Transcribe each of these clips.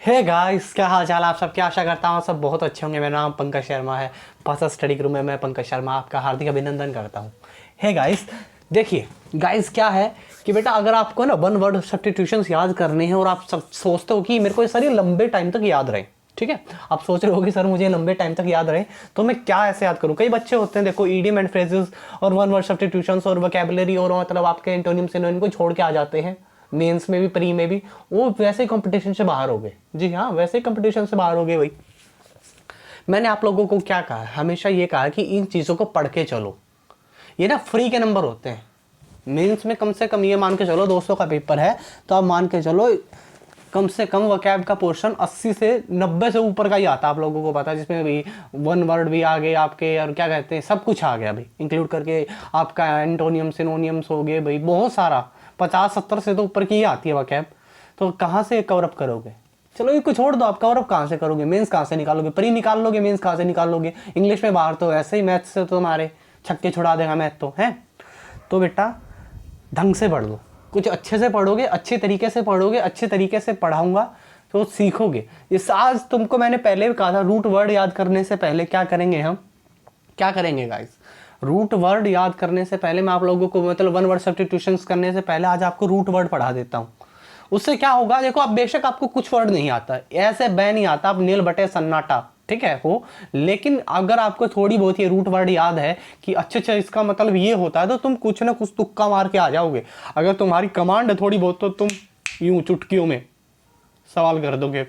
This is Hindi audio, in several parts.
हे गाइस, क्या हाल चाल? आप सब क्या आशा करता हूँ सब बहुत अच्छे होंगे। मेरा नाम पंकज शर्मा है। भाषा स्टडी ग्रुप में मैं पंकज शर्मा आपका हार्दिक अभिनंदन करता हूँ। हे गाइस, देखिए गाइस, क्या है कि बेटा अगर आपको ना वन वर्ड सब्स्टिट्यूशंस याद करने हैं और आप सब सोचते हो कि मेरे को ये सारी लंबे टाइम तक याद रहे, ठीक है, आप सोच रहे हो कि सर मुझे लंबे टाइम तक याद रहे तो मैं क्या ऐसे याद करूँ। कई बच्चे होते हैं, देखो, ईडियम एंड फ्रेजेस और वन वर्ड सब्स्टिट्यूशंस और वोकैबुलरी और मतलब आपके एंटोनिम सिनोनिम को छोड़ के आ जाते हैं मेंस में भी प्री में भी। वो वैसे ही कंपटीशन से बाहर हो गए। जी हाँ, वैसे ही कंपटीशन से बाहर हो गए भाई। मैंने आप लोगों को क्या कहा, हमेशा ये कहा कि इन चीज़ों को पढ़ के चलो। ये ना फ्री के नंबर होते हैं। मेंस में कम से कम ये मान के चलो 200 का पेपर है तो आप मान के चलो कम से कम वोकैब का पोर्शन 80 से 90 से ऊपर का ही आता है। आप लोगों को पता है, जिसमें भी वन वर्ड भी आ गए आपके और क्या कहते हैं सब कुछ आ गया भाई, इंक्लूड करके आपका एंटोनियम सिनोनियम्स हो गए भाई, बहुत सारा 50-70 से तो ऊपर की ही आती है वोकैब। तो कहाँ से कवर अप करोगे? चलो ये कुछ छोड़ दो, आप कवर अप कहाँ से करोगे? मेंस कहाँ से निकालोगे? प्री निकाल लोगे, मेंस कहाँ से निकाल लोगे? इंग्लिश में बाहर तो ऐसे ही मैथ से तो हमारे छक्के छुड़ा देगा मैथ तो है। तो बेटा ढंग से पढ़ लो, कुछ अच्छे से पढ़ोगे, अच्छे तरीके से पढ़ोगे, अच्छे तरीके से पढ़ाऊंगा तो सीखोगे। इस आज तुमको मैंने पहले भी कहा था, रूट वर्ड याद करने से पहले क्या करेंगे हम, क्या करेंगे गाइस? रूट वर्ड याद करने से पहले मैं आप लोगों को मतलब वन वर्ड सब्स्टिट्यूशंस करने से पहले आज आपको रूट वर्ड पढ़ा देता हूँ। उससे क्या होगा, देखो, आप बेशक आपको कुछ वर्ड नहीं आता, ऐसे बै नहीं आता, आप नील बटे सन्नाटा, ठीक है हो, लेकिन अगर आपको थोड़ी बहुत ये रूट वर्ड याद है कि अच्छा इसका मतलब ये होता है, तो तुम कुछ ना कुछ तुक्का मार के आ जाओगे। अगर तुम्हारी कमांड है थोड़ी बहुत तो तुम यूं चुटकियों में सवाल कर दोगे,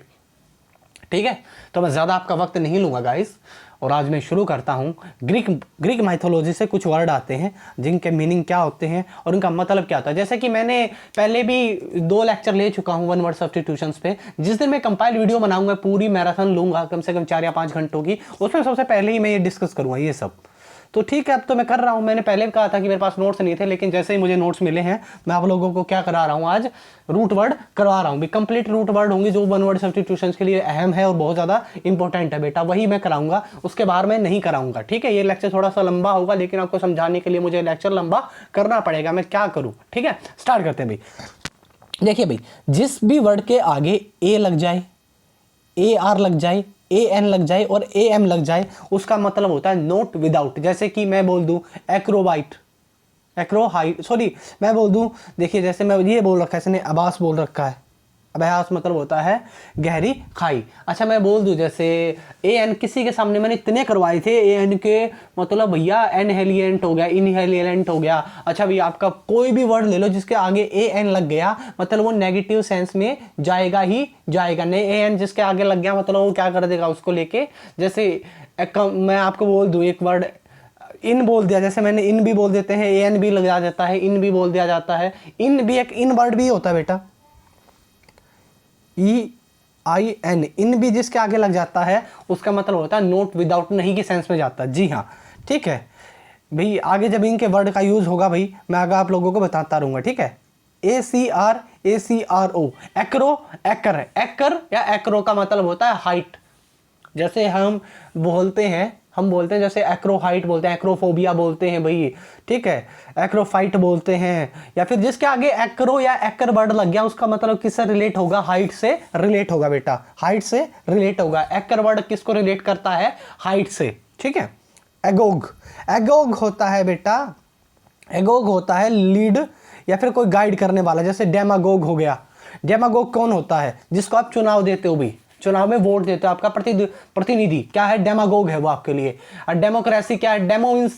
ठीक है। तो मैं ज़्यादा आपका वक्त नहीं लूँगा गाइस, और आज मैं शुरू करता हूँ। ग्रीक माइथोलॉजी से कुछ वर्ड आते हैं जिनके मीनिंग क्या होते हैं और उनका मतलब क्या होता है। जैसे कि मैंने पहले भी 2 लेक्चर ले चुका हूँ वन वर्ड सब्स्टिट्यूशंस पे। जिस दिन मैं कंपाइल वीडियो बनाऊंगा, पूरी मैराथन लूँगा कम से कम 4 या 5 घंटों की, उसमें सबसे पहले ही मैं ये डिस्कस करूँगा ये सब। तो ठीक है, अब तो मैं कर रहा हूँ। मैंने पहले भी कहा था कि मेरे पास नोट्स नहीं थे, लेकिन जैसे ही मुझे नोट्स मिले हैं मैं आप लोगों को क्या करा रहा हूँ, आज रूट वर्ड करवा रहा हूँ। भी कंप्लीट रूट वर्ड होंगी जो वन वर्ड सब्स्टिट्यूशंस के लिए अहम है और बहुत ज़्यादा इंपॉर्टेंट है बेटा, वही मैं कराऊंगा, उसके बाहर मैं नहीं कराऊंगा, ठीक है। ये लेक्चर थोड़ा सा लंबा होगा, लेकिन आपको समझाने के लिए मुझे लेक्चर लंबा करना पड़ेगा, मैं क्या करूँ, ठीक है। स्टार्ट करते हैं भाई। देखिए भाई, जिस भी वर्ड के आगे ए लग जाए, ए आर लग जाए, ए एन लग जाए और ए एम लग जाए, उसका मतलब होता है नोट विदाउट। जैसे कि मैं बोल दूं एक्रोबाइट, एक्रोहाइट, सॉरी मैं बोल दूं, देखिए जैसे मैं ये बोल रखा है, इसने अबास बोल रखा है, अभ्यास मतलब होता है गहरी खाई। अच्छा मैं बोल दूं जैसे ए एन, किसी के सामने मैंने इतने करवाए थे ए एन के, मतलब भैया एनहेलिएंट हो गया, इनहेलिएंट हो गया। अच्छा भैया आपका कोई भी वर्ड ले लो जिसके आगे ए एन लग गया, मतलब वो नेगेटिव सेंस में जाएगा ही जाएगा। नहीं, ए एन जिसके आगे लग गया मतलब वो क्या कर देगा उसको लेके। जैसे मैं आपको बोल दूं एक वर्ड इन बोल दिया, जैसे मैंने इन भी बोल देते हैं, ए एन भी लग जाता है, इन भी बोल दिया जाता है। इन भी एक इन वर्ड भी होता है बेटा, ई आई एन, इन भी जिसके आगे लग जाता है उसका मतलब होता है नोट विदाउट, नहीं के सेंस में जाता है। जी हाँ, ठीक है भाई। आगे जब इनके वर्ड का यूज होगा भाई, मैं आगे आप लोगों को बताता रहूंगा, ठीक है। ACRO, एक्रो, एकर, एकर या एक्रो का मतलब होता है हाइट। जैसे हम बोलते हैं जैसे एक्रोहाइट बोलते हैं, एक्रोफोबिया बोलते हैं भाई, ठीक है, एक्रोफाइट बोलते हैं। या फिर जिसके आगे एक्रो या एकर वर्ड लग गया उसका मतलब किससे रिलेट होगा? हाइट से रिलेट होगा बेटा, हाइट से रिलेट होगा। एकर वर्ड किसको रिलेट करता है? हाइट से, ठीक है। एगोग, एगोग होता है बेटा, एगोग होता है लीड या फिर कोई गाइड करने वाला। जैसे डेमागोग हो गया। डेमागोग कौन होता है? जिसको आप चुनाव देते हो भी, चुनाव में वोट देते हो, आपका प्रतिनिधि क्या है? डेमागोग है वो आपके लिए। और डेमोक्रेसी क्या है?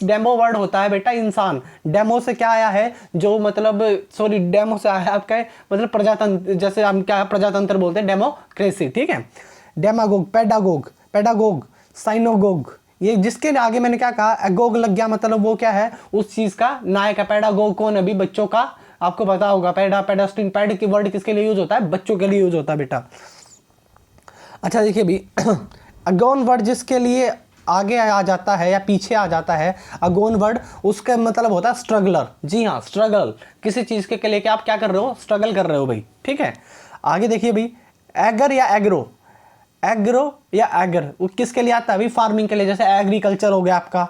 डेमो वर्ड होता है बेटा इंसान। डेमो से क्या आया है? जो मतलब, सॉरी डेमो से आया है आपका मतलब प्रजातंत्र, जैसे हम क्या प्रजातंत्र बोलते हैं, डेमोक्रेसी, ठीक है। डेमागोग, पेडागोग, पेडागोग, साइनोगोग, ये जिसके आगे मैंने क्या कहा एगोग लग गया मतलब वो क्या है? उस चीज का नायक है। पेडागोग कौन है? अभी बच्चों का आपको पता होगा, पेडास्टिन, पैड की वर्ड किसके लिए यूज होता है? बच्चों के लिए यूज होता है बेटा। अच्छा देखिए भी, अगोन वर्ड जिसके लिए आगे आ जाता है या पीछे आ जाता है, अगोन वर्ड उसका मतलब होता है स्ट्रगलर। जी हाँ, स्ट्रगल, किसी चीज के लेके आप क्या कर रहे हो? स्ट्रगल कर रहे हो भाई, ठीक है। आगे देखिए भाई, एगर या एग्रो, एग्रो या एगर वो किसके लिए आता है? भाई फार्मिंग के लिए। जैसे एग्रीकल्चर हो गया आपका,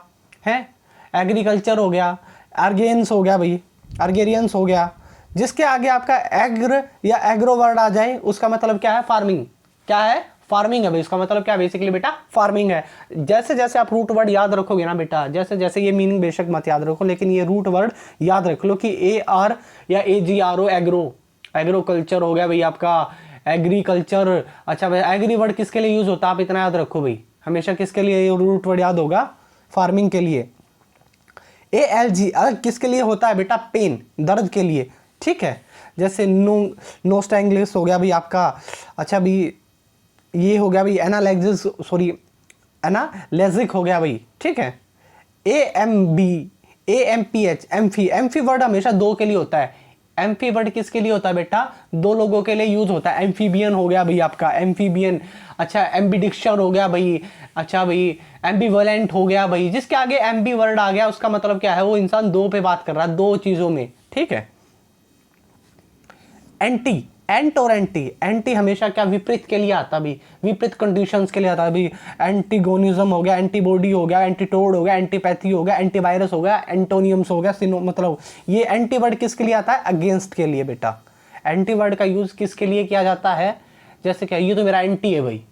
है एग्रीकल्चर हो गया, आर्गेन्स हो गया भाई, आर्गेरियंस हो गया। जिसके आगे आपका एग्र या एग्रो वर्ड आ जाए उसका मतलब क्या है? फार्मिंग। क्या है, फार्मिंग है भाई। इसका मतलब क्या है बेसिकली बेटा, फार्मिंग है। जैसे जैसे आप रूट वर्ड याद रखोगे ना बेटा, जैसे जैसे ये मीनिंग बेशक मत याद रखो, लेकिन ये रूट वर्ड याद रख लो कि AR या AGRO, एग्रो, एग्रोकल्चर हो गया भाई आपका, एग्रीकल्चर। अच्छा भाई एग्री वर्ड किसके लिए यूज होता है, आप इतना याद रखो भाई, हमेशा किसके लिए रूट वर्ड याद होगा, फार्मिंग के लिए। ALG किसके लिए होता है बेटा, पेन, दर्द के लिए, ठीक है। जैसे नोस्टैंगलिस हो गया भाई आपका। अच्छा भाई ये हो गया भाई एनालैक्सिस, सॉरी एनालेजिक हो गया भाई, ठीक है। AMB, AMPH, एम्फी वर्ड हमेशा दो के लिए होता है। एम्फी वर्ड किसके लिए होता है बेटा, दो लोगों के लिए यूज होता है। एम्फीबियन हो गया भाई आपका, एम्फीबियन। अच्छा एम्बिडिक्शन हो गया भाई। अच्छा भाई एम्बीवलेंट हो गया भाई, जिसके आगे एम्बी वर्ड आ गया उसका मतलब क्या है, वो इंसान दो पे बात कर रहा है, दो चीजों में, ठीक है। एंटी, एंट और एंटी, एंटी हमेशा क्या विपरीत के लिए आता भी, विपरीत कंडीशंस के लिए आता है भी। एंटीगोनिज्म हो गया, एंटीबॉडी हो गया, एंटीटोड हो गया, एंटीपैथी हो गया, एंटीवायरस हो गया, एंटोनियम्स हो गया, मतलब ये एंटी वर्ड किसके लिए आता है, अगेंस्ट के लिए बेटा। एंटी वर्ड का यूज किसके लिए किया जाता है, जैसे क्या ये तो मेरा एंटी है भाई,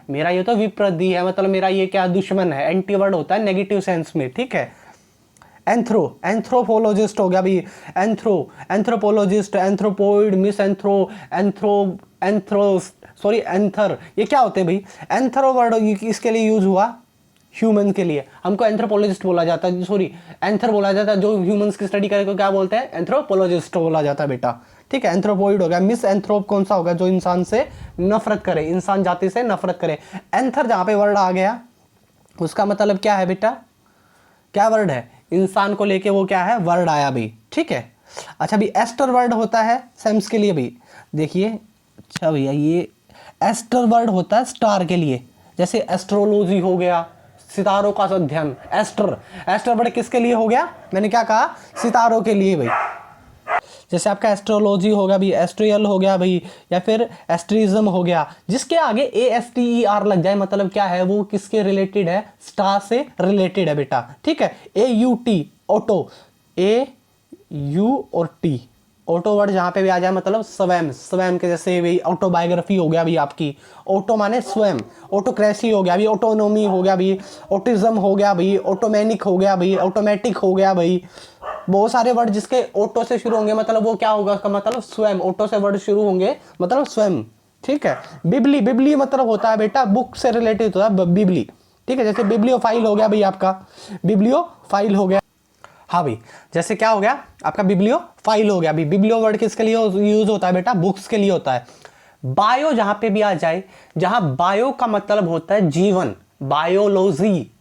मेरा ये तो विप्रति है, मतलब मेरा ये क्या दुश्मन है। एंटी वर्ड होता है नेगेटिव सेंस में, ठीक है। एंथ्रो, एंथ्रोपोलॉजिस्ट हो गया भी, anthropologist, anthropoid, miss anthro sorry anther, ये क्या होते हैं भाई। एंथ्रो वर्ड इसके लिए यूज हुआ, ह्यूमन के लिए, हमको एंथ्रोपोलॉजिस्ट बोला जाता है, सॉरी एंथर बोला जाता है, जो ह्यूमंस की स्टडी करे को क्या बोलते हैं, एंथ्रोपोलॉजिस्ट बोला जाता है बेटा, ठीक है। एंथ्रोपोइड हो गया। मिस एंथ्रोप कौन सा होगा, जो इंसान से नफरत करे, इंसान जाति से नफरत करे। एंथर जहां पे वर्ड आ गया उसका मतलब क्या है बेटा, क्या वर्ड है, इंसान को लेके वो क्या है, वर्ड आया भी, ठीक है। अच्छा भी एस्टर वर्ड होता है सेम्स के लिए भी, देखिए। अच्छा भैया ये एस्टर वर्ड होता है स्टार के लिए, जैसे एस्ट्रोलॉजी हो गया, सितारों का अध्ययन। एस्टर, एस्टर वर्ड किसके लिए हो गया, मैंने क्या कहा, सितारों के लिए भाई। जैसे आपका एस्ट्रोलॉजी हो गया भाई, एस्ट्रियल हो गया भाई, या फिर एस्ट्रिज्म हो गया, जिसके आगे ASTER लग जाए मतलब क्या है, वो किसके रिलेटेड है, स्टार से रिलेटेड है बेटा, ठीक है। AUT, ऑटो, AU और T, ऑटो वर्ड जहां पे भी आ जाए मतलब स्वयं, स्वयं के जैसे भाई ऑटोबायोग्राफी हो गया भाई आपकी, ऑटो माने स्वयं, ऑटोक्रेसी हो गया भाई, ऑटोनोमी हो गया भाई, ऑटिज्म हो गया भाई, ऑटोमेनिक हो गया भाई, ऑटोमेटिक हो गया भाई। बहुत सारे वर्ड जिसके ऑटो से शुरू होंगे मतलब वो क्या होगा, उसका मतलब स्वयं, ऑटो से वर्ड शुरू होंगे मतलब स्वयं, ठीक है। बिबली, बिबली मतलब होता है बेटा बुक से रिलेटेड होता है बिबली, ठीक है। जैसे बिब्लियोफाइल हो गया भाई आपका, बिब्लियोफाइल हो गया, हाँ भाई। जैसे क्या हो गया आपका बिब्लियोफाइल हो गया भाई। बिब्लियो वर्ड किसके लिए यूज होता है बेटा, बुक्स के लिए होता है। बायो जहां पे भी आ जाए, जहां बायो का मतलब होता है जीवन, बायोलॉजी,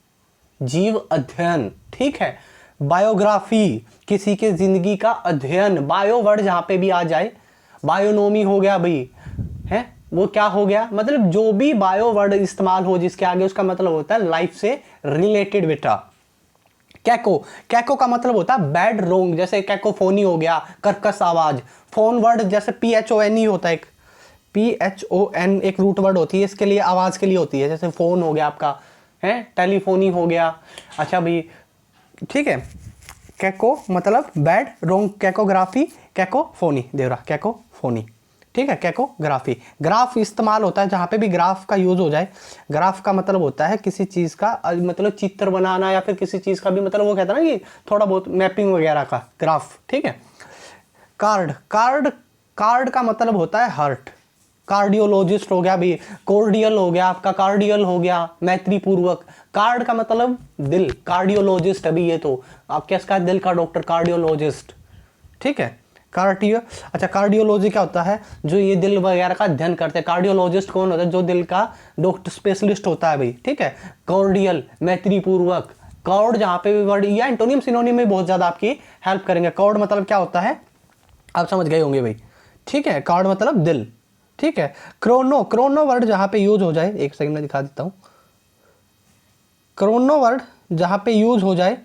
जीव अध्ययन, ठीक है। बायोग्राफी, किसी के जिंदगी का अध्ययन, बायो वर्ड जहां पे भी आ जाए, बायोनोमी हो गया भाई, है वो क्या हो गया, मतलब जो भी बायो वर्ड इस्तेमाल हो जिसके आगे, उसका मतलब होता है लाइफ से रिलेटेड बेटा। कैको, कैको का मतलब होता है बैड रोंग, जैसे कैकोफोनी हो गया, कर्कश आवाज। फोन वर्ड जैसे PHON होता है, एक PHON एक रूट वर्ड होती है, इसके लिए आवाज के लिए होती है, जैसे फोन हो गया आपका, है टेलीफोनी हो गया। अच्छा भाई ठीक है। कैको मतलब बैड रोंग, कैकोग्राफी, कैकोफोनी, देवरा कैकोफोनी, ठीक है। कैकोग्राफी, ग्राफ इस्तेमाल होता है जहां पे भी ग्राफ का यूज हो जाए। ग्राफ का मतलब होता है किसी चीज का मतलब चित्र बनाना, या फिर किसी चीज का भी मतलब वो कहता है ना कि थोड़ा बहुत मैपिंग वगैरह का ग्राफ, ठीक है। कार्ड, कार्ड, कार्ड का मतलब होता है हार्ट, कार्डियोलॉजिस्ट हो गया भाई, कोर्डियल हो गया आपका, कार्डियल हो गया मैत्री पूर्वक। कार्ड का मतलब दिल, कार्डियोलॉजिस्ट अभी ये तो आप क्या इसका दिल का डॉक्टर, कार्डियोलॉजिस्ट, ठीक है। कार्डियो, अच्छा कार्डियोलॉजी क्या होता है, जो ये दिल वगैरह का अध्ययन करते हैं। कार्डियोलॉजिस्ट कौन होता है, जो दिल का डॉक्टर स्पेशलिस्ट होता है भाई, ठीक है। कॉर्डियल मैत्री पूर्वक, कॉर्ड जहां पे भी वर्ड या एंटोनियम सिनोनियम में बहुत ज्यादा आपकी हेल्प करेंगे। कॉर्ड मतलब क्या होता है आप समझ गए होंगे भाई, ठीक है। कार्ड मतलब दिल, ठीक है। क्रोनो, क्रोनो वर्ड जहां पे यूज हो जाए, एक सेकंड में दिखा देता हूं। क्रोनो वर्ड जहां पे यूज हो जाए,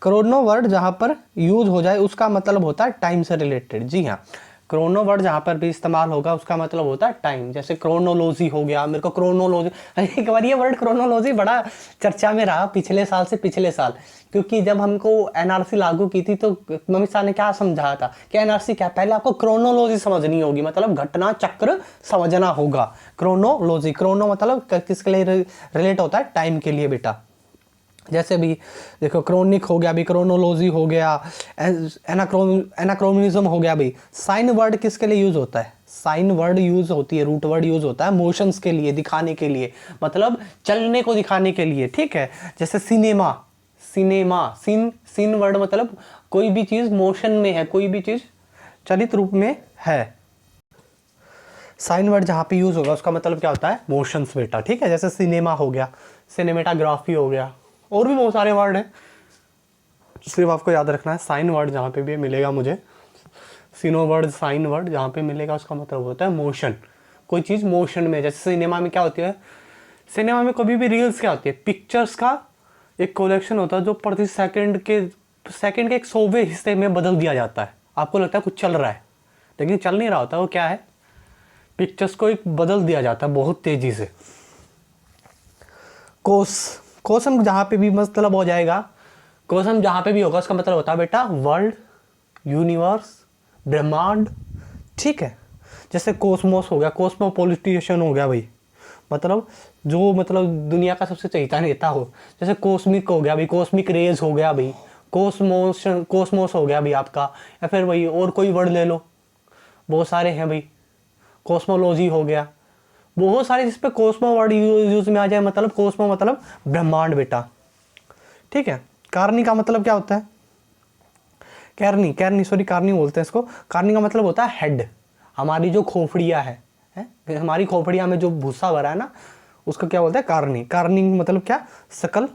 क्रोनो वर्ड जहां पर यूज हो जाए उसका मतलब होता है टाइम से रिलेटेड। जी हाँ, क्रोनो वर्ड जहाँ पर भी इस्तेमाल होगा उसका मतलब होता है टाइम। जैसे क्रोनोलॉजी हो गया, मेरे को क्रोनोलॉजी एक बार ये वर्ड क्रोनोलॉजी बड़ा चर्चा में रहा पिछले साल से पिछले साल, क्योंकि जब हमको एनआरसी लागू की थी तो मम्मी साहब ने क्या समझाया था कि एनआरसी क्या, पहले आपको क्रोनोलॉजी समझनी होगी, मतलब घटना चक्र समझना होगा। क्रोनोलॉजी, क्रोनो मतलब किसके लिए रिलेट होता है, टाइम के लिए बेटा। जैसे भी देखो क्रोनिक हो गया, अभी क्रोनोलॉजी हो गया, एनाक्रोनिज्म हो गया। भाई साइन वर्ड किसके लिए यूज होता है, साइन वर्ड यूज होती है, रूट वर्ड यूज होता है मोशंस के लिए, दिखाने के लिए, मतलब चलने को दिखाने के लिए, ठीक है। जैसे सिनेमा, सिनेमा सीन वर्ड मतलब कोई भी चीज मोशन में है, कोई भी चीज चलित रूप में है। साइन वर्ड जहाँ पे यूज होगा उसका मतलब क्या होता है, मोशंस बेटा, ठीक है। जैसे सिनेमा हो गया, सिनेमेटाग्राफी हो गया, और भी बहुत सारे वर्ड हैं, सिर्फ आपको याद रखना है साइन वर्ड जहाँ पे भी मिलेगा मुझे, सीनो वर्ड साइन वर्ड जहाँ पे मिलेगा उसका मतलब होता है मोशन, कोई चीज़ मोशन में। जैसे सिनेमा में क्या होती है, सिनेमा में कभी भी रील्स क्या होती है, पिक्चर्स का एक कलेक्शन होता है जो प्रति सेकंड के एक 100वें हिस्से में बदल दिया जाता है। आपको लगता है कुछ चल रहा है, लेकिन चल नहीं रहा होता, वो क्या है, पिक्चर्स को एक बदल दिया जाता है बहुत तेजी से। कोसम जहाँ पे भी मतलब हो जाएगा, कोसम जहाँ पे भी होगा उसका मतलब होता है बेटा वर्ल्ड, यूनिवर्स, ब्रह्मांड, ठीक है। जैसे कोस्मोस हो गया, कोस्मोपोलिटिशियन हो गया भाई, मतलब जो मतलब दुनिया का सबसे चहेता नेता हो। जैसे कोस्मिक हो गया भाई, कोस्मिक रेज हो गया भाई, कोस्मोस हो गया भाई आपका, या फिर भाई और कोई वर्ड ले लो, बहुत सारे हैं भाई, कोस्मोलॉजी हो गया, बहुत सारे जिस पे कोस्मो वर्ड यूज में आ जाए, मतलब कोस्मो मतलब ब्रह्मांड बेटा, ठीक है। कारनी का मतलब क्या होता है, कारनी बोलते हैं इसको। कारनी का मतलब होता है हेड, हमारी जो खोपड़िया है, हमारी खोपड़िया में जो भूसा भरा है ना, उसको क्या बोलते हैं, कारनी। कारनी मतलब क्या, शकल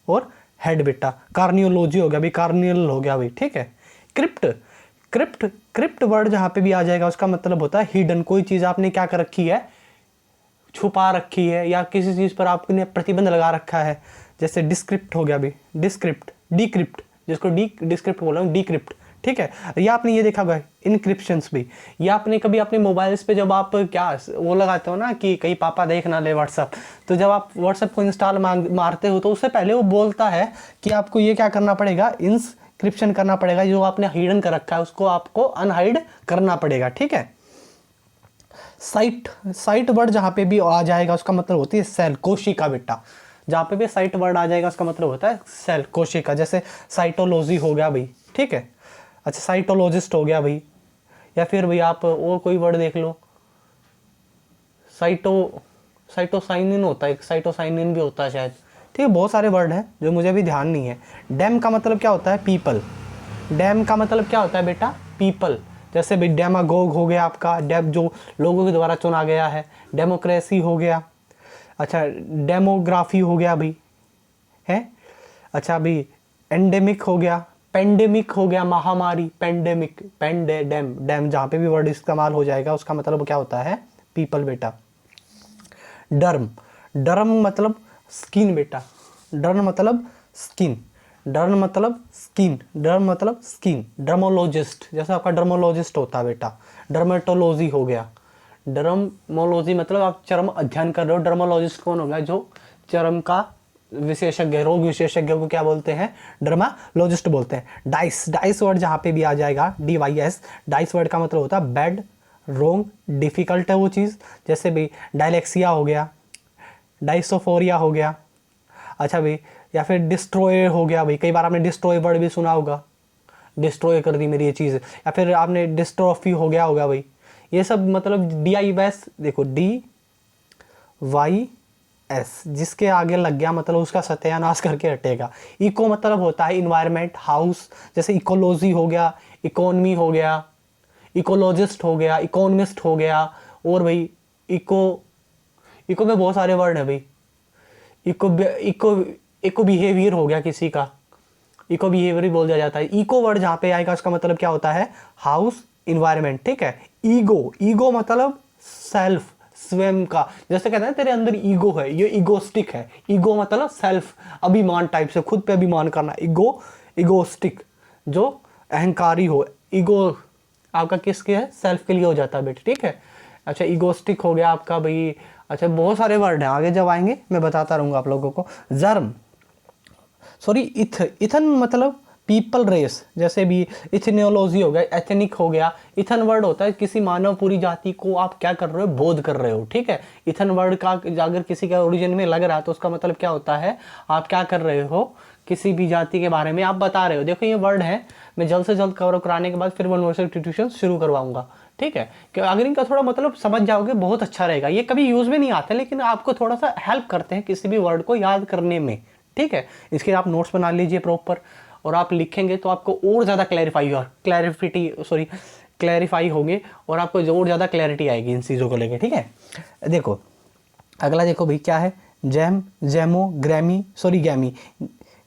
और हेड बेटा। कार्नियोलॉजी हो गया भाई, कार्नियल हो गया भाई, ठीक है। क्रिप्ट वर्ड जहाँ पे भी आ जाएगा उसका मतलब होता है हिडन, कोई चीज़ आपने क्या कर रखी है, छुपा रखी है, या किसी चीज़ पर आपने प्रतिबंध लगा रखा है। जैसे डिस्क्रिप्ट हो गया भी, डिक्रिप्ट, जिसको डिस्क्रिप्ट बोल रहा हूँ, डिक्रिप्ट, ठीक है। या आपने ये देखा होगा इनक्रिप्शंस भी, या आपने कभी अपने मोबाइल्स पे जब आप क्या वो लगाते हो ना कि कहीं पापा देख ना ले व्हाट्सअप, तो जब आप व्हाट्सअप को इंस्टॉल मारते हो तो उससे पहले वो बोलता है कि आपको ये क्या करना पड़ेगा, इंक्रिप्शन करना पड़ेगा, जो आपने हिडन कर रखा है उसको आपको अनहाइड करना पड़ेगा, ठीक है। साइट वर्ड जहाँ पे भी आ जाएगा उसका मतलब होती है सेल, कोशिका बेटा। जहाँ पे भी साइट वर्ड आ जाएगा उसका मतलब होता है सेल, कोशिका। जैसे साइटोलॉजी हो गया भाई, ठीक है। अच्छा साइटोलॉजिस्ट हो गया भाई, या फिर भाई आप और कोई वर्ड देख लो, साइटोसाइनिन होता है, साइटोसाइनिन भी होता है शायद, ठीक है। बहुत सारे वर्ड हैं जो मुझे भी ध्यान नहीं है। डैम का मतलब क्या होता है, पीपल। डैम का मतलब क्या होता है बेटा, पीपल। जैसे भाई डेमागोग हो गया आपका, जो लोगों के द्वारा चुना गया है। डेमोक्रेसी हो गया, अच्छा डेमोग्राफी हो गया भाई, है। अच्छा अभी एंडेमिक हो गया, पेंडेमिक हो गया, महामारी, पेंडेमिक, डैम जहाँ पे भी वर्ड इस्तेमाल हो जाएगा उसका मतलब क्या होता है, पीपल बेटा। डर्म मतलब स्किन बेटा, डर्म मतलब स्किन, डर्मोलॉजिस्ट, जैसे आपका डर्मोलॉजिस्ट होता है बेटा। डर्मेटोलॉजी हो गया, डर्मोलॉजी मतलब आप चर्म अध्ययन कर रहे हो। डर्मोलॉजिस्ट कौन हो गया, जो चर्म का विशेषज्ञ, रोग विशेषज्ञ को क्या बोलते हैं, डर्मालॉजिस्ट बोलते हैं। डाइस वर्ड जहाँ पे भी आ जाएगा, DYS, डाइस वर्ड का मतलब होता है बैड, रोंग, डिफिकल्ट है वो चीज़। जैसे भी डायलेक्सिया हो गया, डाइसोफोरिया हो गया, अच्छा भाई, या फिर डिस्ट्रॉय हो गया भाई, कई बार आपने डिस्ट्रॉय वर्ड भी सुना होगा, डिस्ट्रॉय कर दी मेरी ये चीज़। या फिर आपने डिस्ट्रॉफी हो गया होगा भाई, ये सब मतलब DIS, देखो DYS जिसके आगे लग गया मतलब उसका सत्यानाश करके हटेगा। इको मतलब होता है इन्वायरमेंट, हाउस। जैसे इकोलॉजी हो गया, इकोनॉमी हो गया, इकोलॉजिस्ट हो गया, इकोनॉमिस्ट हो गया, और भाई इको में बहुत सारे वर्ड है भाई। इको बिहेवियर हो गया किसी का, इको बिहेवियर ही बोल दिया जाता है। इको वर्ड जहाँ पे आएगा उसका मतलब क्या होता है, हाउस, इन्वायरमेंट, ठीक है। ईगो मतलब सेल्फ, स्वयं का। जैसे कहते हैं तेरे अंदर ईगो है, ये ईगोस्टिक है। ईगो मतलब सेल्फ, अभिमान टाइप से, खुद पे अभिमान करना। ईगोस्टिक जो अहंकारी हो, आपका किसके है, सेल्फ के लिए हो जाता है बेटा, ठीक है। अच्छा ईगोस्टिक हो गया आपका भाई। अच्छा बहुत सारे वर्ड हैं, आगे जब आएंगे मैं बताता रहूँगा आप लोगों को। जर्म, सॉरी इथन मतलब पीपल रेस, जैसे भी इथेनोलॉजी हो गया, एथनिक हो गया। इथन वर्ड होता है किसी मानव पूरी जाति को आप क्या कर रहे हो, बोध कर रहे हो, ठीक है। इथन वर्ड का अगर किसी का ओरिजिन में लग रहा है तो उसका मतलब क्या होता है, आप क्या कर रहे हो, किसी भी जाति के बारे में आप बता रहे हो। देखो ये वर्ड है, मैं जल्द से जल्द कवर कराने के बाद फिर वन वर्ड ट्यूशन शुरू करवाऊंगा, ठीक है। कि अगर इनका थोड़ा मतलब समझ जाओगे बहुत अच्छा रहेगा। ये कभी यूज में नहीं आते लेकिन आपको थोड़ा सा हेल्प करते हैं किसी भी वर्ड को याद करने में, ठीक है। इसके आप नोट्स बना लीजिए प्रॉपर, और आप लिखेंगे तो आपको और ज़्यादा क्लैरिफाई होंगे और आपको और ज़्यादा क्लैरिटी आएगी इन चीज़ों को लेके, ठीक है। देखो अगला देखो भाई क्या है, जैम, जैमो, ग्रैमी, सॉरी गैमी,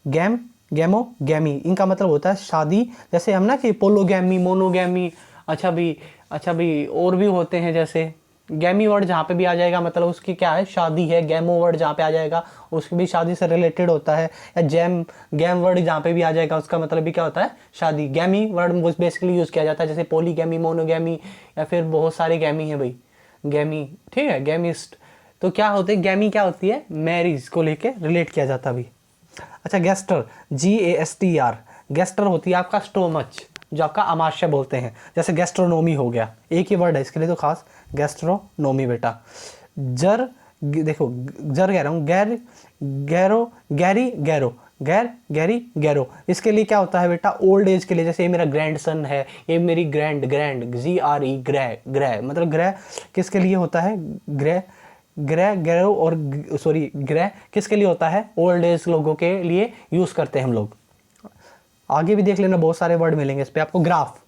गैम, गैमो, गैमी, इनका मतलब होता है शादी। जैसे हम ना कि पोलोगैमी, मोनोगैमी, अच्छा भी और भी होते हैं। जैसे गैमी वर्ड जहाँ पे भी आ जाएगा मतलब उसकी क्या है, शादी है। गैमो वर्ड जहाँ पे आ जाएगा उसकी भी शादी से रिलेटेड होता है। या गैम वर्ड जहाँ पे भी आ जाएगा उसका मतलब भी क्या होता है, शादी। गैमी वर्ड बेसिकली यूज़ किया जाता है, जैसे पोलीगैमी, मोनोगैमी, या फिर बहुत सारे गैमी है भाई, गैमी, ठीक है, गैमिस्ट। तो क्या होते हैं, गैमी क्या होती है, मैरिज को लेके रिलेट किया जाता है भाई। अच्छा गैस्टर, GASTR, गैस्टर होती है आपका स्टोमच, जो आपका आमाशय बोलते हैं। जैसे गैस्ट्रोनोमी हो गया, एक ही वर्ड है इसके लिए तो खास, गैस्ट्रोनोमी बेटा। जर, देखो जर कह रहा हूँ, गैर, गैरो, गैरी, गैरो, गैर, गैरी, गैरो, इसके लिए क्या होता है बेटा, ओल्ड एज के लिए। जैसे ये मेरा ग्रैंड सन है, ये मेरी ग्रैंड, GRE, ग्रह, ग्रह मतलब ग्रह किसके लिए होता है, ग्रह, ग्रह, गैरो और सॉरी ग्रह किसके लिए होता है, ओल्ड एज लोगों के लिए यूज़ करते हैं हम लोग। आगे भी देख लेना, बहुत सारे वर्ड मिलेंगे इस पे आपको। ग्राफ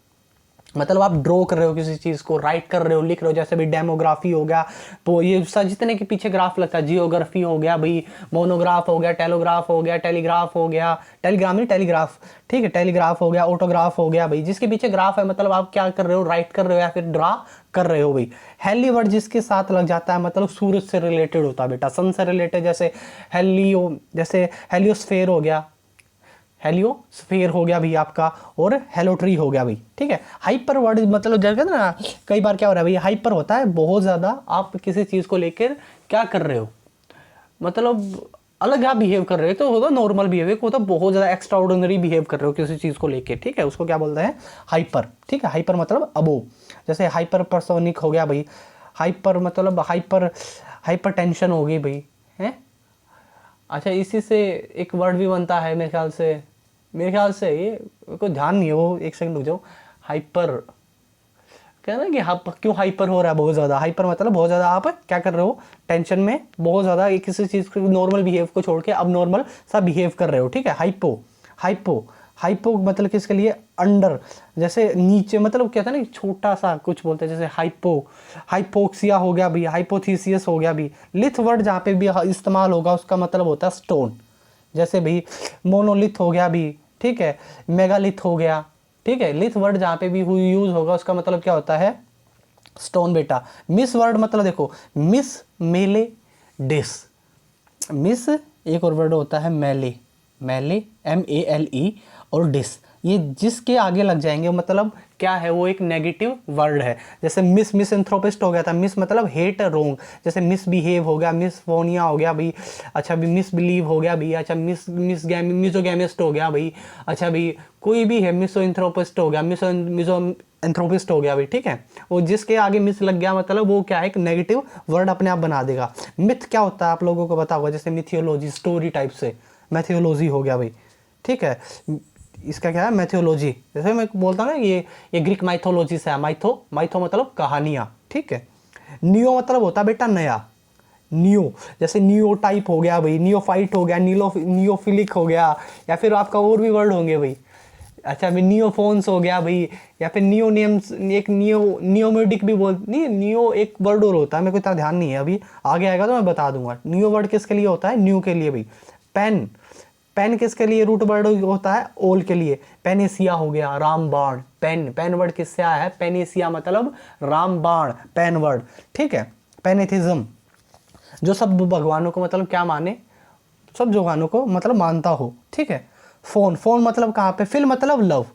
मतलब आप ड्रॉ कर रहे हो किसी चीज़ को, राइट कर रहे हो, लिख रहे हो। जैसे भी डेमोग्राफी हो गया, तो ये जितने के पीछे ग्राफ लगता है, जियोग्राफी हो गया भाई, मोनोग्राफ हो गया, टेलोग्राफ हो गया, टेलीग्राफ हो गया, टेलीग्राम नहीं टेलीग्राफ, ठीक है, टेलीग्राफ हो गया, ऑटोग्राफ हो गया भाई। जिसके पीछे ग्राफ है मतलब आप क्या कर रहे हो, राइट कर रहे हो या फिर ड्रा कर रहे हो भाई। हेली वर्ड जिसके साथ लग जाता है मतलब सूरज से रिलेटेड होता है बेटा, सन से रिलेटेड। जैसे हेलियोस्फेयर हो गया, हेलियोस्फीयर हो गया भाई आपका, और हेलोट्री हो गया भाई, ठीक है। हाइपर वर्ड मतलब जैसे ना कई बार क्या हो रहा है भाई, हाइपर होता है बहुत ज़्यादा, आप किसी चीज़ को लेकर क्या कर रहे हो, मतलब अलग आप बिहेव कर रहे हो, तो होता नॉर्मल बिहेव, एक होता बहुत ज़्यादा एक्स्ट्रा ऑर्डिनरी बिहेव कर रहे हो किसी चीज़ को लेकर, ठीक है। उसको क्या बोलते हैं, हाइपर, ठीक है। हाइपर मतलब अबो, जैसे हाइपर पर्सोनिक हो गया भाई, हाइपर मतलब हाइपर टेंशन हो गई भाई, है। अच्छा इसी से एक वर्ड भी बनता है मेरे ख्याल से ये को ध्यान नहीं है वो, एक सेकंड रुक जाओ। हाइपर कहना कि क्यों हाइपर हो रहा है बहुत ज़्यादा, हाइपर मतलब बहुत ज़्यादा आप क्या कर रहे हो, टेंशन में बहुत ज़्यादा किसी चीज़ को, नॉर्मल बिहेव को छोड़ के अब नॉर्मल सा बिहेव कर रहे हो, ठीक है। हाइपो मतलब किसके लिए, अंडर, जैसे नीचे मतलब क्या था ना, छोटा सा कुछ बोलते हैं। जैसे हाइपोक्सिया हो गया भी, हाइपोथीसियस हो गया भी। लिथ वर्ड जहाँ पे भी इस्तेमाल होगा उसका मतलब होता है स्टोन। जैसे भी मोनोलिथ हो गया भी, ठीक है, मेगालिथ हो गया, ठीक है। लिथ वर्ड जहाँ पे भी यूज होगा उसका मतलब क्या होता है, स्टोन बेटा। मिस वर्ड मतलब देखो, मिस, मेले, डिस। मिस एक और वर्ड होता है मेले, MALE, और डिस, ये जिसके आगे लग जाएंगे मतलब क्या है, वो एक नेगेटिव वर्ड है। जैसे मिसएंथ्रोपिस्ट हो गया था, मिस मतलब हेट, रोंग। जैसे मिसबिहेव हो गया, मिसफोनिया हो गया भाई, अच्छा भी मिसबिलीव हो गया भाई, अच्छा मिसोगैमिस्ट हो गया भाई, अच्छा भी कोई भी है, मिसोएंथ्रोपिस्ट हो गया, मिसोएंथ्रोपिस्ट हो गया भाई, ठीक है। वो जिसके आगे मिस लग गया मतलब वो क्या है, एक नेगेटिव वर्ड अपने आप बना देगा। मिथ क्या होता है आप लोगों को पता होगा, जैसे मिथियोलॉजी, स्टोरी टाइप से, मैथियोलॉजी हो गया भाई, ठीक है। इसका क्या है, मैथियोलॉजी। जैसे मैं बोलता हूँ ना ये ग्रीक माइथोलॉजी से है, माइथो मतलब कहानियाँ, ठीक है। नियो मतलब होता है बेटा नया, नियो, जैसे नियो टाइप हो गया भाई, नियोफाइट हो गया, नियोफिलिक हो गया, या फिर आपका और भी वर्ड होंगे भाई। अच्छा भाई नियोफोन्स हो गया भाई, या फिर नियोनियम्स, एक नियोमेडिक भी बोल नहीं, नियो एक वर्ड और होता है, मेरे को इतना ध्यान नहीं है, अभी आगे आएगा तो मैं बता दूंगा। नियो वर्ड किसके लिए होता है, न्यू के लिए भाई। पेन किसके लिए रूट वर्ड होता है, ओल के लिए। पेनेसिया हो गया, रामबाण। पेन वर्ड किससे आया है, पेनेसिया मतलब रामबाण, पेन वर्ड, ठीक है। पेनेथिज्म, जो सब भगवानों को मतलब क्या माने, सब भगवानों को मतलब मानता हो, ठीक है। फोन मतलब कहाँ पे, फिल मतलब लव,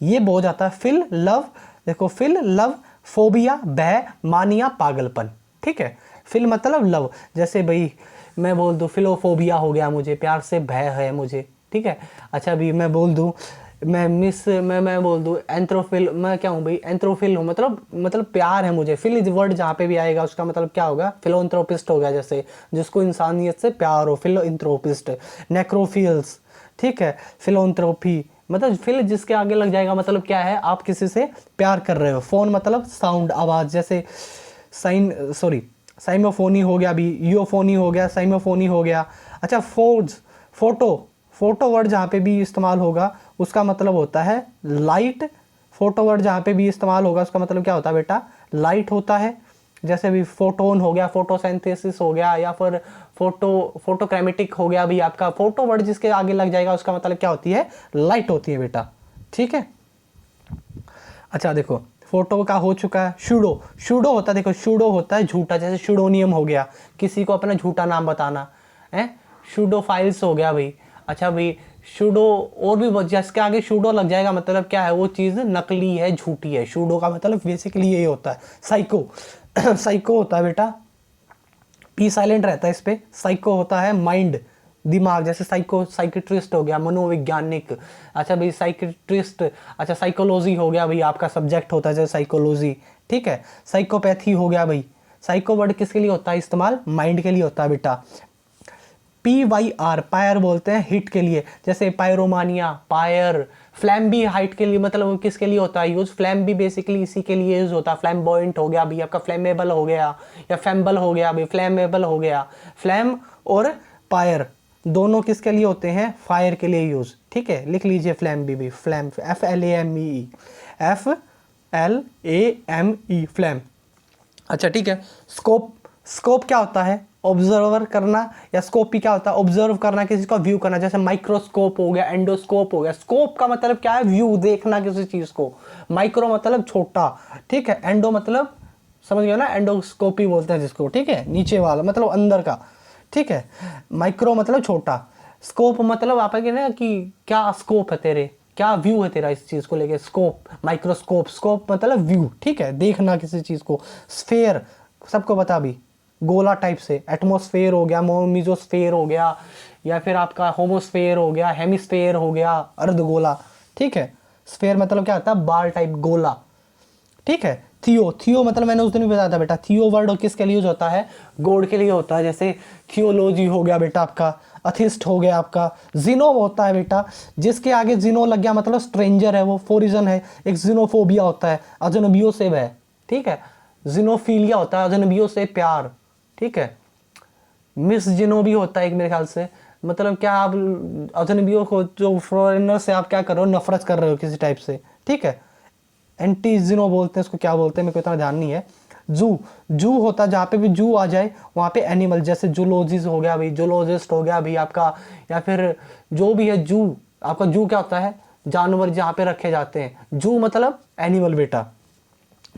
ये बहुत जाता है, फिल लव देखो फिल लव, फोबिया भय, मानिया पागलपन, ठीक है। फिल मतलब लव, जैसे भाई मैं बोल दूँ फिलोफोबिया हो गया, मुझे प्यार से भय है मुझे, ठीक है। अच्छा अभी मैं बोल दूँ, मैं बोल दूँ एंथ्रोफिल, मैं क्या हूँ भाई, एंथ्रोफिल हूँ, मतलब प्यार है मुझे। फिल इज वर्ड जहाँ पे भी आएगा उसका मतलब क्या होगा, फिलोएंथ्रोपिस्ट हो गया, जैसे जिसको इंसानियत से प्यार हो, फिलोएंथ्रोपिस्ट। नेक्रोफिल्स, ठीक है। फिलोएंथ्रोपी मतलब फिल जिसके आगे लग जाएगा मतलब क्या है, आप किसी से प्यार कर रहे हो। फोन मतलब साउंड, आवाज़, जैसे साइमोफोनी हो गया, अभी यूओफोनी हो गया, साइमोफोनी हो गया। अच्छा फोटो वर्ड जहाँ पे भी इस्तेमाल होगा उसका मतलब होता है लाइट। फोटो वर्ड जहाँ पे भी इस्तेमाल होगा उसका मतलब क्या होता है बेटा, लाइट होता है। जैसे भी फोटोन हो गया, फोटोसिंथेसिस हो गया, या फिर फोटोक्रेमेटिक हो गया। अभी आपका फोटो वर्ड जिसके आगे लग जाएगा उसका मतलब क्या होती है, लाइट होती है बेटा, ठीक है। अच्छा देखो फोटो का हो चुका है। शूडो होता है, देखो शूडो होता है झूठा, जैसे शूडोनियम हो गया, किसी को अपना झूठा नाम बताना है। शूडो फाइल्स हो गया भाई। अच्छा भाई शूडो और भी जिसके आगे शूडो लग जाएगा मतलब क्या है, वो चीज़ नकली है, झूठी है। शूडो का मतलब बेसिकली यही होता है। साइको साइको होता है बेटा, पी साइलेंट रहता है इस पे। साइको होता है माइंड, दिमाग, जैसे साइकेट्रिस्ट हो गया, मनोवैज्ञानिक। अच्छा भाई साइकेट्रिस्ट, अच्छा साइकोलॉजी हो गया भाई, आपका सब्जेक्ट होता है जैसे साइकोलॉजी, ठीक है। साइकोपैथी हो गया भाई। साइको वर्ड किसके लिए होता है इस्तेमाल, माइंड के लिए होता है बेटा। PYR पायर बोलते हैं हिट के लिए, जैसे पायरोमानिया, पायर। फ्लैम भी हाइट के लिए, मतलब किसके लिए होता है यूज, फ्लैम भी बेसिकली इसी के लिए यूज होता है। फ्लैम्बॉयंट हो गया अभी आपका, फ्लैमेबल हो गया, या फैम्बल हो गया अभी, फ्लैमेबल हो गया। फ्लैम और पायर दोनों किसके लिए होते हैं, फायर के लिए यूज, ठीक है। लिख लीजिए फ्लैम भी, फ्लैम FLAME, FLAME फ्लैम। अच्छा ठीक है। स्कोप क्या होता है, ऑब्जर्वर करना, या स्कोपी क्या होता है, ऑब्जर्व करना, किसी को व्यू करना। जैसे माइक्रोस्कोप हो गया, एंडोस्कोप हो गया। स्कोप का मतलब क्या है, व्यू, देखना किसी चीज को। माइक्रो मतलब छोटा, ठीक है। एंडो मतलब समझ गया ना, एंडोस्कोपी बोलते हैं जिसको, ठीक है, नीचे वाला मतलब अंदर का, ठीक है। माइक्रो मतलब छोटा। स्कोप मतलब आप ना कि क्या स्कोप है तेरे, क्या व्यू है तेरा इस चीज को लेके। स्कोप, माइक्रोस्कोप, स्कोप मतलब व्यू, ठीक है, देखना किसी चीज को। स्फेयर सबको बता भी, गोला टाइप से। एटमोस्फेयर हो गया, मीजोस्फेयर हो गया, या फिर आपका होमोस्फेयर हो गया, हेमिस्फेयर हो गया, अर्धगोला, ठीक है। स्फेयर मतलब क्या होता है, बाल टाइप, गोला, ठीक है। थियो मतलब मैंने उस दिन भी बताया था बेटा, थियो वर्ड किसके लिए यूज होता है, गॉड के लिए होता है। जैसे थियोलॉजी हो गया बेटा आपका, अथिस्ट हो गया आपका। जिनो होता है बेटा, जिसके आगे जिनो लग गया मतलब स्ट्रेंजर है वो, फोरिजन है। एक जिनोफोबिया होता है, अजनबियों से भय, ठीक है। जिनोफीलिया होता है, अजनबियों से प्यार, ठीक है। मिस जिनो भी होता है एक मेरे ख्याल से, मतलब क्या आप अजनबियों को, जो फॉरेनर से आप क्या कर रहे हो, नफरत कर रहे हो किसी टाइप से, ठीक है। एंटीजिनो बोलते हैं उसको, क्या बोलते हैं मेरे को इतना ध्यान नहीं है। जू होता है, जहाँ पे भी जू आ जाए वहाँ पे एनिमल, जैसे जूलॉजिस्ट हो गया भाई, जूलॉजिस्ट हो गया भाई आपका, या फिर जो भी है जू। आपका जू क्या होता है, जानवर जहाँ पे रखे जाते हैं। जू मतलब एनिमल बेटा।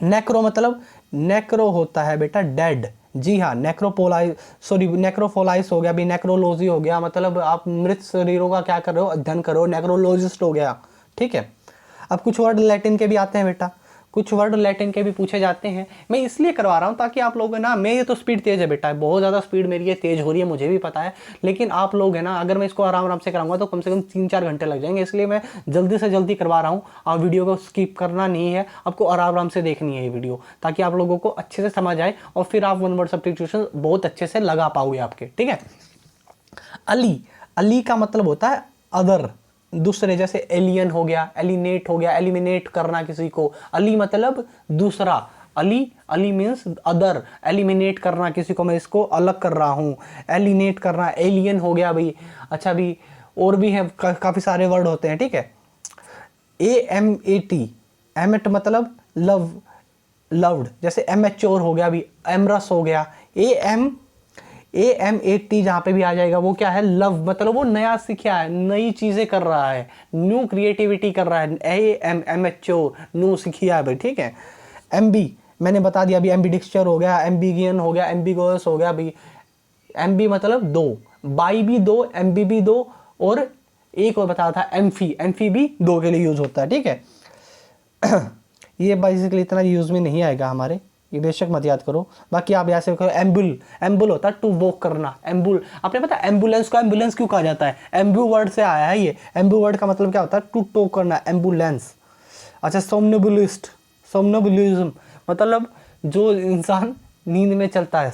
नेक्रो मतलब, नेक्रो होता है बेटा डेड, जी हाँ। नेक्रोफोलाइस हो गया अभी, नेक्रोलॉजी हो गया, मतलब आप मृत शरीरों का क्या कर रहे हो, अध्ययन करो, नेक्रोलॉजिस्ट हो गया, ठीक है। अब कुछ वर्ड लैटिन के भी आते हैं बेटा, कुछ वर्ड लैटिन के भी पूछे जाते हैं। मैं इसलिए करवा रहा हूँ ताकि आप लोग है ना, मैं ये तो स्पीड तेज है बेटा, बहुत ज़्यादा स्पीड मेरी ये तेज हो रही है, मुझे भी पता है। लेकिन आप लोग है ना, अगर मैं इसको आराम आराम से कराऊंगा तो कम से कम 3-4 घंटे लग जाएंगे, इसलिए मैं जल्दी से जल्दी करवा रहा हूँ। आप वीडियो को स्किप करना नहीं है, आपको आराम आराम से देखनी है ये वीडियो, ताकि आप लोगों को अच्छे से समझ आए और फिर आप वन वर्ड सब्स्टिट्यूशन बहुत अच्छे से लगा पाओगे आपके, ठीक है। अली का मतलब होता है अदर, दूसरे, जैसे एलियन हो गया, एलिनेट हो गया, एलिमिनेट करना किसी को। अली मतलब दूसरा, अली मीन्स अदर, एलिमिनेट करना किसी को, मैं इसको अलग कर रहा हूँ। एलिनेट करना, एलियन हो गया भाई। अच्छा भी और भी है, काफ़ी सारे वर्ड होते हैं, ठीक है। AMAT, एमेट मतलब लव, लव्ड, जैसे एमेच्योर हो गया अभी, एमरस हो गया। AMAT जहाँ पे भी आ जाएगा वो क्या है, लव, मतलब वो नया सीखा है, नई चीज़ें कर रहा है, न्यू क्रिएटिविटी कर रहा है। एमेच्योर, न्यू सीखिया है भाई, ठीक है। MB मैंने बता दिया अभी, एम्बीडिक्चर हो गया, एम्बिगियन हो गया, एम्बिगोस हो गया भाई। MB मतलब दो, बाई भी दो, MB भी दो, और एक और बताया था एम्फी भी दो के लिए यूज होता है, ठीक है। ये बेसिकली इतना यूज़ में नहीं आएगा हमारे, ये बेशक मत याद करो। बाकी आप यहाँ से करो एम्बुल, एम्बुल होता है टू वॉक करना, एम्बुल। आपने पता एम्बुलेंस को एम्बुलेंस क्यों कहा जाता है? एम्बू वर्ड से आया है ये। एम्बू वर्ड का मतलब क्या होता है? टू टो करना, एम्बुलेंस। अच्छा, सोमनोबुलिस्ट, सोमनोबुलिज्म मतलब जो इंसान नींद में चलता है।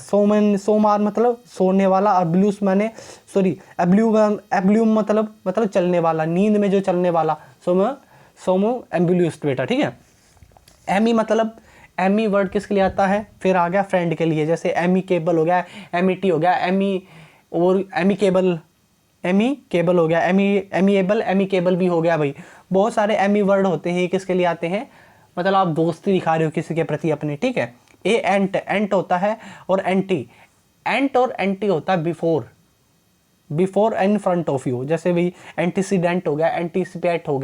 सोमार मतलब सोने वाला, और ब्लूस माने सॉरी एब्ल्यूम मतलब चलने वाला, नींद में जो चलने वाला, सोमो एम्बुलिस्ट बेटा, ठीक है। एमी मतलब, एमी वर्ड किसके लिए आता है? फिर आ गया फ्रेंड के लिए, जैसे एमी केबल हो गया, एमिटी हो गया, एमी और एमी केबल हो गया, एमीएबल, एमी केबल भी हो गया भाई। बहुत सारे एमी वर्ड होते हैं, किसके लिए आते हैं? मतलब आप दोस्ती दिखा रहे हो किसी के प्रति अपने, ठीक है। ए एंट, एंट होता है, और एंटी, एंट और एंटी होता है before and front of you. जैसे भी एंटीसीडेंट हो गया, एंटीसिपेट हो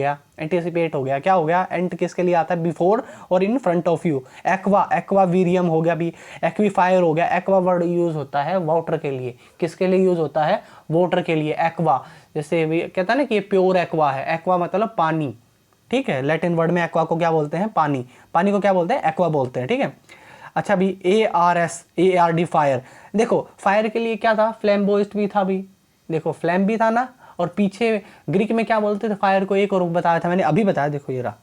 गया, क्या हो गया? एंट किसके लिए आता है? बिफोर और in front of you. Aqua, aquarium हो गया भी, एक्वीफायर हो गया। एक्वा वर्ड यूज होता है वाटर के लिए, किसके लिए यूज होता है? वाटर के लिए, एक्वा। जैसे भी कहता है ना कि ये प्योर एक्वा है, एक्वा मतलब पानी, ठीक है। लैटिन वर्ड में एक्वा को क्या बोलते हैं? पानी। पानी को क्या बोलते हैं? एक्वा बोलते हैं, ठीक है। अच्छा अभी ARD फायर। देखो फायर के लिए क्या था? फ्लैम्बोइस्ट भी था भी, देखो फ्लैम भी था ना, और पीछे ग्रीक में क्या बोलते थे फायर को? एक और बताया था मैंने, अभी बताया, देखो ये रहा,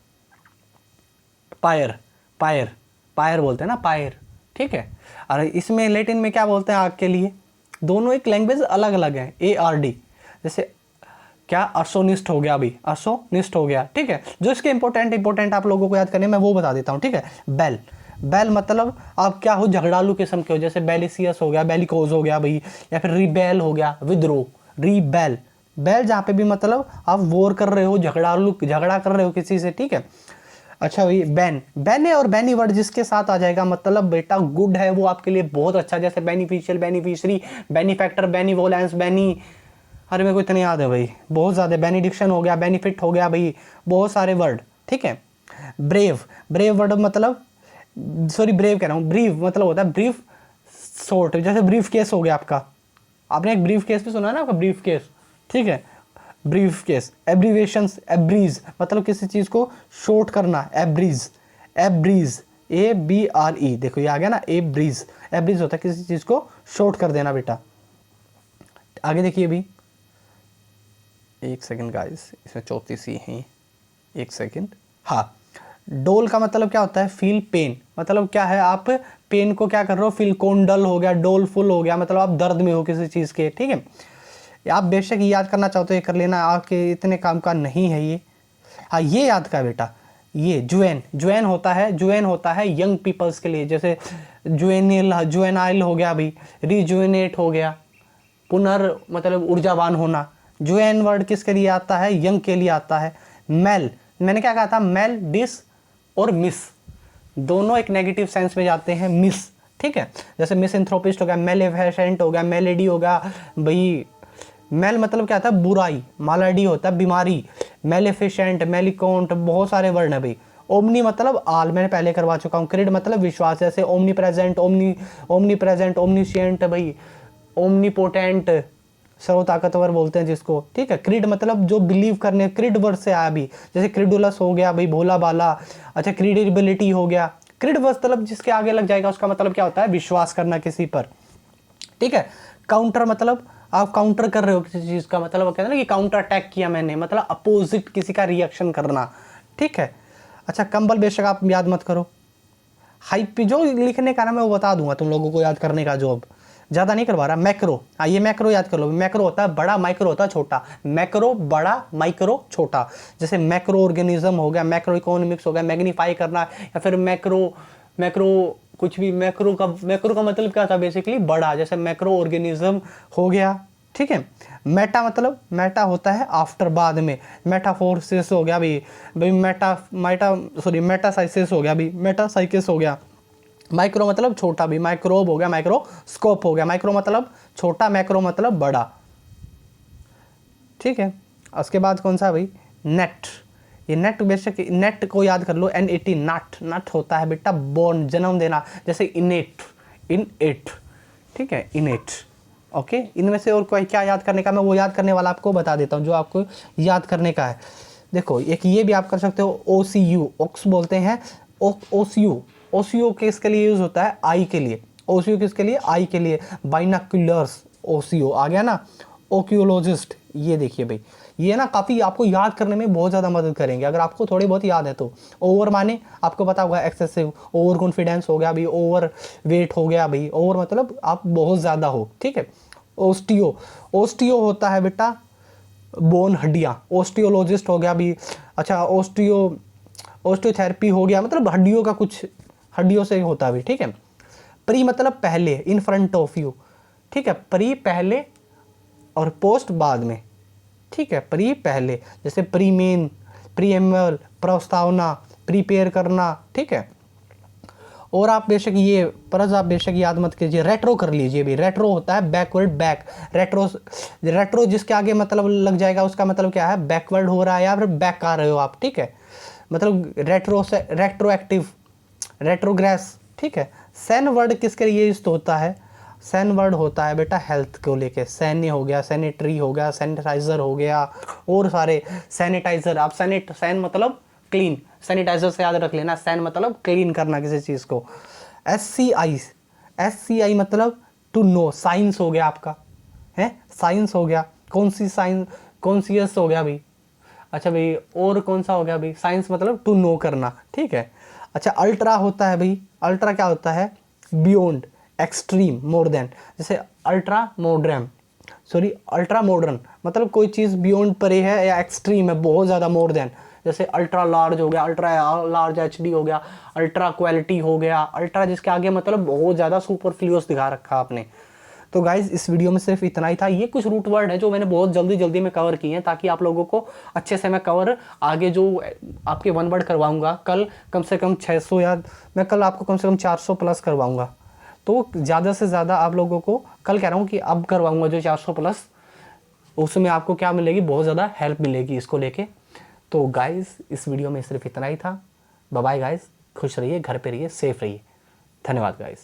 पायर बोलते हैं ना, पायर, ठीक है। और इसमें लैटिन में क्या बोलते हैं आग के लिए? दोनों एक लैंग्वेज अलग अलग है। ARD जैसे क्या? अर्सोनिस्ट हो गया अभी, अर्सोनिस्ट हो गया, ठीक है। जो इसके इंपॉर्टेंट आप लोगों को याद करने मैं वो बता देता हूँ, ठीक है। बेल मतलब आप क्या हो? झगड़ालू किस्म के हो, जैसे बेलिसियस हो गया, बेलिकोज हो गया भाई, या फिर रिबेल हो गया, विद्रोह, रिबेल। बेल जहाँ पे भी मतलब आप वॉर कर रहे हो, झगड़ा कर रहे हो किसी से, ठीक है। अच्छा भाई बैन है, और बैनी वर्ड जिसके साथ आ जाएगा मतलब बेटा गुड है, वो आपके लिए बहुत अच्छा। जैसे बेनिफिशियल, बेनिफिशरी, बेनिफैक्टर, बेनिवोलेंस, अरे मेरे को इतने याद है भाई, बहुत ज़्यादा। बेनिडिक्शन हो गया, बेनिफिट हो गया भाई, बहुत सारे वर्ड, ठीक है। ब्रेव वर्ड मतलब, सॉरी ब्रेव कह रहा हूँ, ब्रीफ मतलब होता है ब्रीफ शॉर्ट। जैसे ब्रीफ केस हो गया आपका, आपने एक ब्रीफ केस भी सुना है ना आपका, ब्रीफ केस, ठीक है। Brief case. एब्रीवेशंस, एब्रीज मतलब किसी चीज़ को शॉर्ट करना, एब्रीज, ABRE, देखो ये आ गया ना, एब्रीज होता है किसी चीज़ को शॉर्ट कर देना बेटा। आगे देखिए भी, एक सेकंड गाइस, इसमें 34 ही हैं, एक सेकंड। हाँ, डोल का मतलब क्या होता है? फील पेन, मतलब क्या है? आप पेन को क्या कर रहे हो? फील। कोंडल हो गया, डोलफुल हो गया, मतलब आप दर्द में हो किसी चीज़ के, ठीक है। आप बेशक ये याद करना चाहते हो, ये कर लेना, आपके इतने काम का नहीं है ये। हाँ ये याद का बेटा, ये जुएन होता है यंग पीपल्स के लिए, जैसे जुएनाइल हो गया भाई, रिजुएनेट हो गया, मतलब ऊर्जावान होना। जुएन वर्ड किसके लिए आता है? यंग के लिए आता है। मेल, मैंने क्या कहा था? मेल, डिस और मिस, दोनों एक नेगेटिव सेंस में जाते हैं, मिस, ठीक है। जैसे मिसएंथ्रोपिस्ट हो गया, मेलेफिसेंट हो गया, मेलेडी हो गया भाई। मेल मतलब क्या था? बुराई, मालाडी होता है बीमारी, मेलेफिसेंट, मेलिकोंट, बहुत सारे वर्ड है भाई। ओमनी मतलब आल, मैंने पहले करवा चुका हूँ। क्रिड मतलब विश्वास, जैसे ओमनी प्रेजेंट, ओमनीशिएंट भाई, ओमनीपोटेंट, सर्व ताकतवर बोलते हैं जिसको, ठीक है। क्रिड मतलब जो बिलीव करने, क्रिड वर्ड से आया भी, जैसे क्रिडुलस हो गया भाई, भोला बाला। अच्छा, क्रीडिबिलिटी हो गया। क्रिड मतलब जिसके आगे लग जाएगा उसका मतलब क्या होता है? विश्वास करना किसी पर, ठीक है। काउंटर मतलब आप काउंटर कर रहे हो किसी चीज़ का, मतलब कहते हैं ना कि काउंटर अटैक किया मैंने, मतलब अपोजिट किसी का रिएक्शन करना, ठीक है। अच्छा, कंबल बेशक आप याद मत करो, हाइप जो लिखने का ना मैं वो बता दूंगा तुम लोगों को याद करने का, जो अब ज़्यादा नहीं करवा रहा। मैक्रो, हाँ ये मैक्रो याद कर लो। मैक्रो होता है बड़ा, माइक्रो होता है छोटा। मैक्रो बड़ा, माइक्रो छोटा। जैसे मैक्रो ऑर्गेनिज्म हो गया, मैक्रो इकोनॉमिक्स हो गया, मैग्नीफाई करना, या फिर मैक्रो कुछ भी। मैक्रो का मतलब क्या था? बेसिकली बड़ा, जैसे मैक्रो ऑर्गेनिज्म हो गया, ठीक है। मेटा मतलब, मेटा होता है आफ्टर, बाद में। मेटाफोर्सिस हो गया भाई मेटासाइसिस हो गया भाई, मेटासाइकिस हो गया। माइक्रो मतलब छोटा भी, माइक्रोब हो गया, माइक्रोस्कोप हो गया। माइक्रो मतलब छोटा, मैक्रो मतलब बड़ा, ठीक है। उसके बाद कौन सा भाई? नेट। ये नेट बेशक, नेट को याद कर लो, NET, नट होता है बेटा बोर्न, जन्म देना, जैसे इनेट, ठीक है, इनेट, ओके। इनमें से और कोई क्या याद करने का, मैं वो याद करने वाला आपको बता देता हूँ जो आपको याद करने का है। देखो एक ये भी आप कर सकते हो, OCU, ऑक्स बोलते हैं, ओसीयू, ओसीयू किसके लिए यूज़ होता है? आई के लिए। ओसीयू किसके लिए? आई के लिए। बाइनोक्यूलर्स, ओसीयू आ गया ना। ओक्यूलोजिस्ट, ये देखिए भाई, ये ना काफ़ी आपको याद करने में बहुत ज़्यादा मदद करेंगे अगर आपको थोड़ी बहुत याद है तो। ओवर माने आपको पता होगा एक्सेसिव, ओवर कॉन्फिडेंस हो गया भाई, ओवर वेट हो गया भाई, ओवर मतलब आप बहुत ज़्यादा हो, ठीक है। ओस्टियो, ओस्टियो होता है बेटा बोन, हड्डियाँ, ओस्टियोलॉजिस्ट हो गया भी। अच्छा ओस्टियोथेरेपी हो गया, मतलब हड्डियों का कुछ, हड्डियों से होता है भी, ठीक है। प्री मतलब पहले, इन फ्रंट ऑफ यू, ठीक है। प्री पहले और पोस्ट बाद में, ठीक है। प्री पहले, जैसे प्री मेन, प्रीएम्बल, प्रस्तावना, प्रिपेयर करना, ठीक है। और आप बेशक ये परज आप बेशक याद मत कीजिए, रेट्रो कर लीजिए भी। रेट्रो होता है बैकवर्ड, बैक, रेट्रो, रेट्रो जिसके आगे मतलब लग जाएगा उसका मतलब क्या है? बैकवर्ड हो रहा है या फिर बैक आ रहे हो आप, ठीक है। मतलब रेट्रो से रेट्रोएक्टिव, रेट्रोग्रेस, ठीक है। सैन वर्ड किसके लिए यूज होता है? सैन वर्ड होता है बेटा हेल्थ को लेके, सैन्य हो गया, सैनिटरी हो गया, सैनिटाइजर हो गया, और सारे सैनिटाइजर। आप सैन मतलब क्लीन, सैनिटाइजर से याद रख लेना, सैन मतलब क्लीन करना किसी चीज़ को। SCI, SCI मतलब टू नो, साइंस हो गया आपका, है साइंस हो गया। कौन सी साइंस? कॉन्सियस हो गया भाई। अच्छा भाई, और कौन सा हो गया भाई? साइंस मतलब टू नो करना, ठीक है। अच्छा अल्ट्रा होता है भाई, अल्ट्रा क्या होता है? Beyond, extreme, more than. जैसे ultra modern, sorry ultra modern मतलब कोई चीज़ बियॉन्ड परे है या एक्सट्रीम है, बहुत ज़्यादा, मोर देन। जैसे अल्ट्रा लार्ज हो गया, अल्ट्रा लार्ज HD हो गया, अल्ट्रा क्वालिटी हो गया, अल्ट्रा जिसके आगे मतलब बहुत ज़्यादा सुपरफ्लूअस दिखा रखा आपने। तो गाइज इस वीडियो में सिर्फ इतना ही था। ये कुछ रूट वर्ड है जो मैंने बहुत जल्दी जल्दी में कवर किए हैं ताकि आप लोगों को अच्छे से मैं कवर, आगे जो आपके वन वर्ड करवाऊंगा कल कम से कम 600, या मैं कल आपको कम से कम 400 प्लस करवाऊंगा। तो ज़्यादा से ज़्यादा आप लोगों को, कल कह रहा हूँ कि अब करवाऊंगा जो 400 प्लस, उसमें आपको क्या मिलेगी? बहुत ज़्यादा हेल्प मिलेगी इसको लेके। तो गाइज इस वीडियो में सिर्फ इतना ही था। बाय बाय गाइज, खुश रहिए, घर पे रहिए, सेफ रहिए। धन्यवाद गाइज।